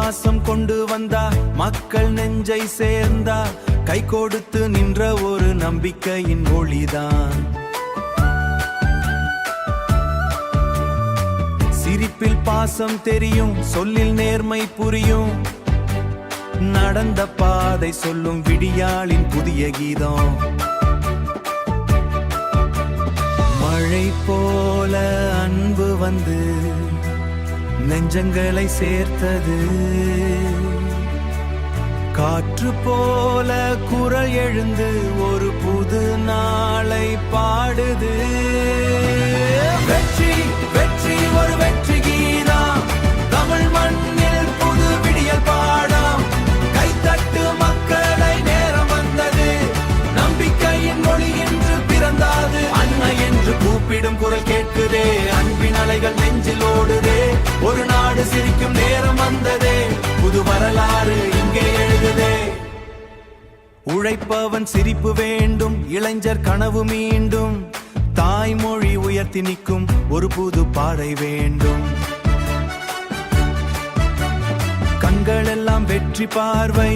பாசம் கொண்டு வந்தார், மக்கள் நெஞ்சை சேர்ந்தார், கை கொடுத்து நின்ற ஒரு நம்பிக்கையின் ஒளிதான். சிரிப்பில் பாசம் தெரியும், சொல்லில் நேர்மை புரியும், நடந்த பாதை சொல்லும் விடியாளின் புதிய கீதம். மழை போல அன்பு வந்து நெஞ்சங்களை சேர்த்தது, காற்று போல குரல் எழுந்து ஒரு புது நாளை பாடுது. வெற்றி வெற்றி ஒரு வெற்றி கீதம், தமிழ் மண்ணில் புது விடியல் பாடம். கைத்தட்டு மக்களை, நேரம் வந்தது, நம்பிக்கையின் மொழி இன்று பிறந்தாது. அன்னை என்று கூப்பிடும் குரல் கேட்குதே, அன்பின் அலைகள் நெஞ்சில் ஓடுதே. ஒரு நாடு சிரிக்கும் நேரம் வந்ததே, புது வரலாறு இங்கே எழுதுதே. உழைப்பவன் சிரிப்பு வேண்டும், இளைஞர் கனவு மீண்டும், தாய்மொழி உயர்த்தி நிற்கும் ஒரு புது பாதை வேண்டும். கண்கள் எல்லாம் வெற்றி பார்வை,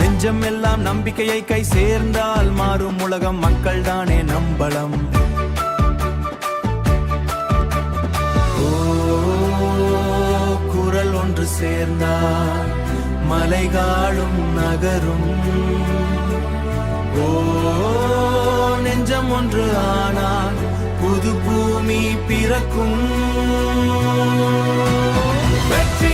நெஞ்சம் எல்லாம் நம்பிக்கையை, கை சேர்ந்தால் மாறும் உலகம், மக்கள் தானே நம்பலம். குரல் ஒன்று சேர்ந்தால் மலைகாலும் நகரும். நெஞ்சம் ஒன்று ஆனால் புது பூமி பிறக்கும். வெற்றி